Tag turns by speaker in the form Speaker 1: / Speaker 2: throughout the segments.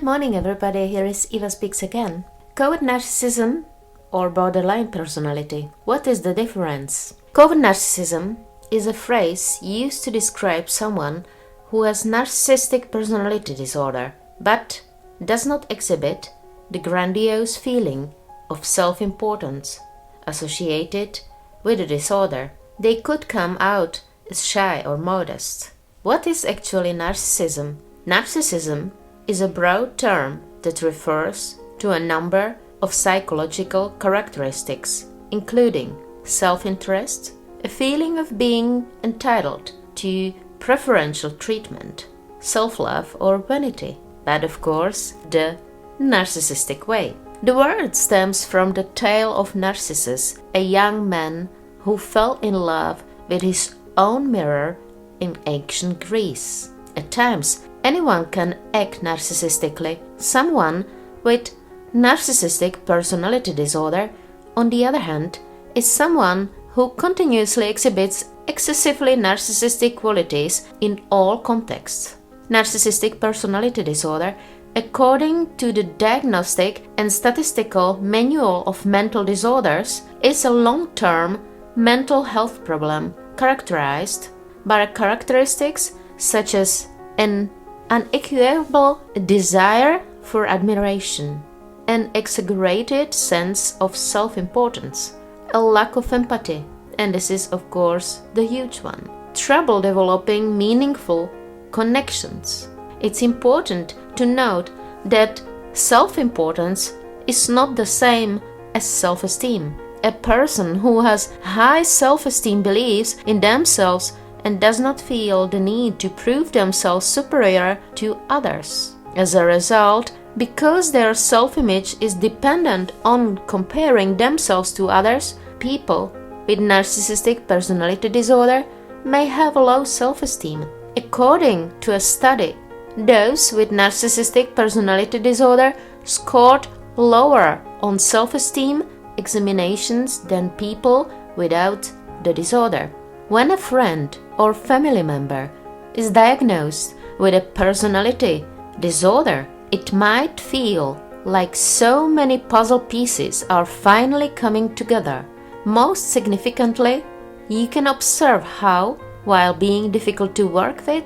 Speaker 1: Good morning, everybody. Here is Eva Speaks again. Covert narcissism or borderline personality. What is the difference? Covert narcissism is a phrase used to describe someone who has narcissistic personality disorder but does not exhibit the grandiose feeling of self-importance associated with the disorder. They could come out as shy or modest. What is actually narcissism? Narcissism is a broad term that refers to a number of psychological characteristics, including self-interest, a feeling of being entitled to preferential treatment, self-love or vanity, but of course the narcissistic way. The word stems from the tale of Narcissus, a young man who fell in love with his own mirror in ancient Greece. At times, anyone can act narcissistically. Someone with narcissistic personality disorder, on the other hand, is someone who continuously exhibits excessively narcissistic qualities in all contexts. Narcissistic personality disorder, according to the Diagnostic and Statistical Manual of Mental Disorders, is a long-term mental health problem characterized by characteristics such as an unequivocal desire for admiration, an exaggerated sense of self-importance, a lack of empathy, and this is of course the huge one, trouble developing meaningful connections. It's important to note that self-importance is not the same as self-esteem. A person who has high self-esteem believes in themselves and does not feel the need to prove themselves superior to others. As a result, because their self-image is dependent on comparing themselves to others, people with narcissistic personality disorder may have low self-esteem. According to a study, those with narcissistic personality disorder scored lower on self-esteem examinations than people without the disorder. When a friend or family member is diagnosed with a personality disorder, it might feel like so many puzzle pieces are finally coming together. Most significantly, you can observe how, while being difficult to work with,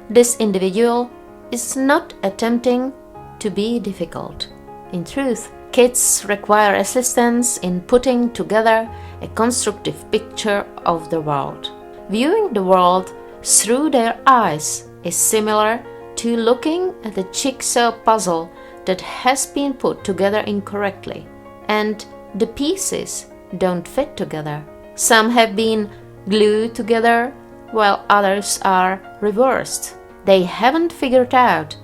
Speaker 1: this individual is not attempting to be difficult. In truth, kids require assistance in putting together a constructive picture of the world. Viewing the world through their eyes is similar to looking at a jigsaw puzzle that has been put together incorrectly, and the pieces don't fit together. Some have been glued together while others are reversed. They haven't figured out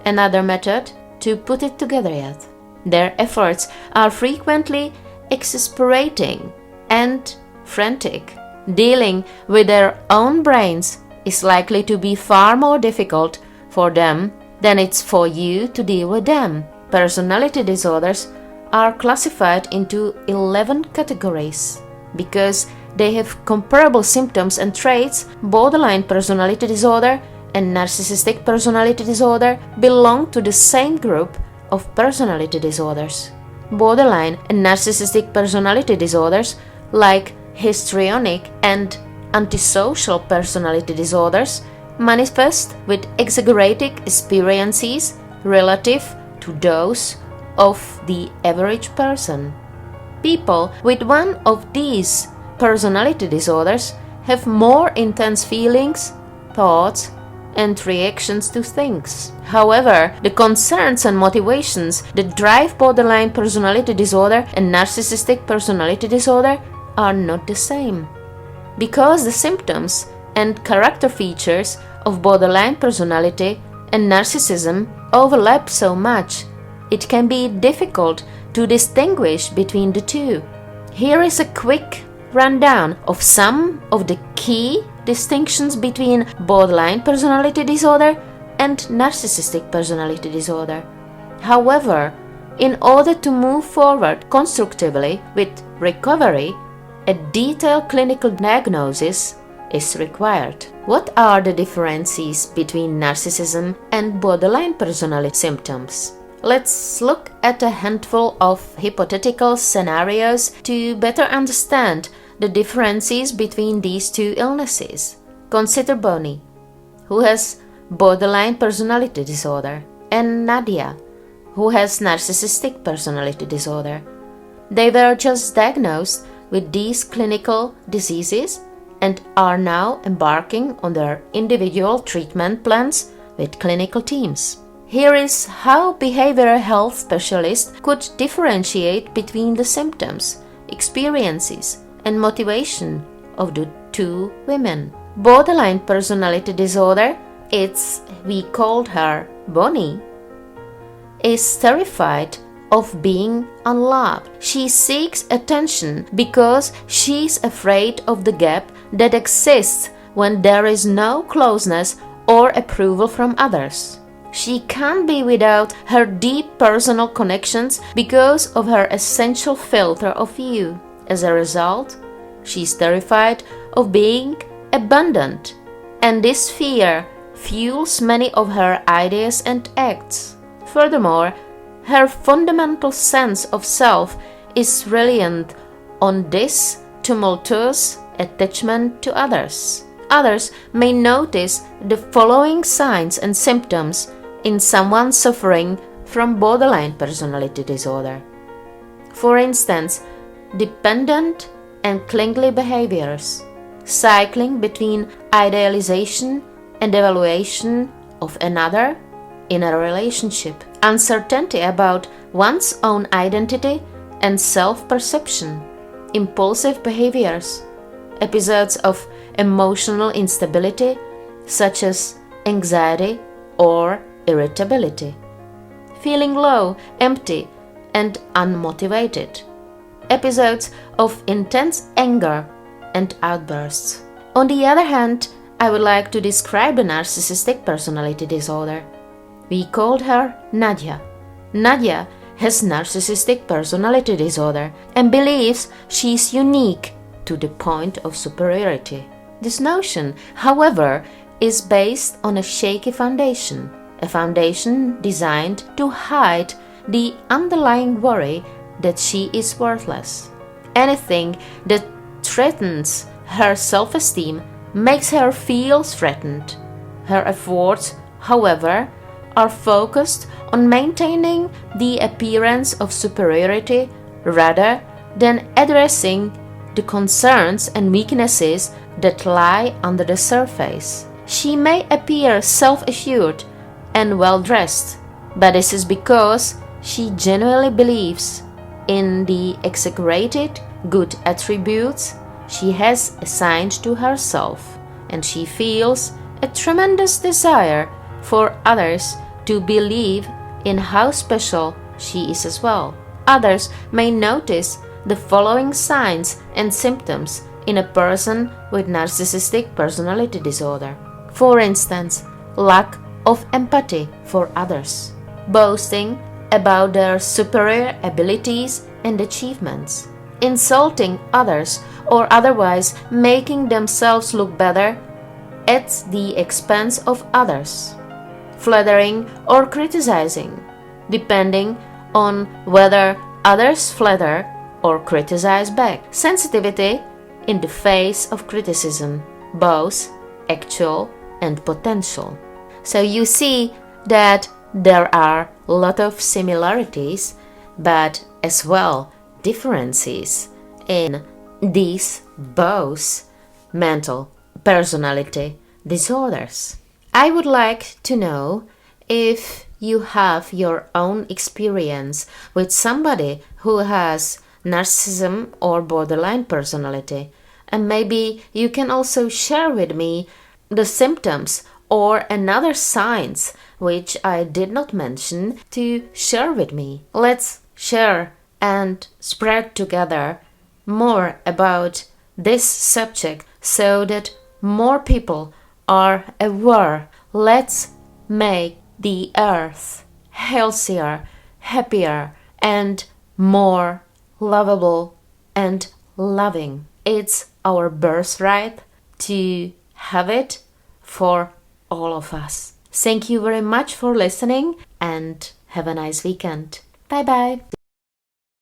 Speaker 1: another method to put it together yet. Their efforts are frequently exasperating and frantic. Dealing with their own brains is likely to be far more difficult for them than it's for you to deal with them. Personality disorders are classified into 11 categories. Because they have comparable symptoms and traits, borderline personality disorder and narcissistic personality disorder belong to the same group of personality disorders. Borderline and narcissistic personality disorders, like histrionic and antisocial personality disorders, manifest with exaggerated experiences relative to those of the average person. People with one of these personality disorders have more intense feelings, thoughts, and reactions to things. However, the concerns and motivations that drive borderline personality disorder and narcissistic personality disorder are not the same. Because the symptoms and character features of borderline personality and narcissism overlap so much, it can be difficult to distinguish between the two. Here is a quick rundown of some of the key distinctions between borderline personality disorder and narcissistic personality disorder. However, in order to move forward constructively with recovery, a detailed clinical diagnosis is required. What are the differences between narcissism and borderline personality symptoms? Let's look at a handful of hypothetical scenarios to better understand the differences between these two illnesses. Consider Bonnie, who has borderline personality disorder, and Nadia, who has narcissistic personality disorder. They were just diagnosed with these clinical diseases and are now embarking on their individual treatment plans with clinical teams. Here is how behavioral health specialists could differentiate between the symptoms, experiences, and motivation of the two women. Borderline personality disorder, we called her Bonnie, is terrified of being unloved. She seeks attention because she's afraid of the gap that exists when there is no closeness or approval from others. She can't be without her deep personal connections because of her essential filter of you. As a result, she's terrified of being abandoned, and this fear fuels many of her ideas and acts. Furthermore, her fundamental sense of self is reliant on this tumultuous attachment to others. Others may notice the following signs and symptoms in someone suffering from borderline personality disorder. For instance, dependent and clingy behaviors, cycling between idealization and evaluation of another in a relationship, uncertainty about one's own identity and self-perception, impulsive behaviors, episodes of emotional instability such as anxiety or irritability, feeling low, empty, and unmotivated, episodes of intense anger and outbursts. On the other hand, I would like to describe the narcissistic personality disorder. We called her Nadia. Nadia has narcissistic personality disorder and believes she's unique to the point of superiority. This notion, however, is based on a shaky foundation, a foundation designed to hide the underlying worry that she is worthless. Anything that threatens her self-esteem makes her feel threatened. Her efforts, however, are focused on maintaining the appearance of superiority rather than addressing the concerns and weaknesses that lie under the surface. She may appear self-assured and well-dressed, but this is because she genuinely believes in the exaggerated good attributes she has assigned to herself, and she feels a tremendous desire for others to believe in how special she is as well. Others may notice the following signs and symptoms in a person with narcissistic personality disorder. For instance, lack of empathy for others, boasting about their superior abilities and achievements, insulting others or otherwise making themselves look better at the expense of others, flattering or criticizing, depending on whether others flatter or criticize back, sensitivity in the face of criticism, both actual and potential. So you see that there are a lot of similarities, but as well differences in these both mental personality disorders. I would like to know if you have your own experience with somebody who has narcissism or borderline personality, and maybe you can also share with me the symptoms or another signs which I did not mention to share with me. Let's share and spread together more about this subject so that more people are aware. Let's make the earth healthier, happier, and more lovable and loving. It's our birthright to have it for all of us. Thank you very much for listening, and Have a nice weekend. Bye bye.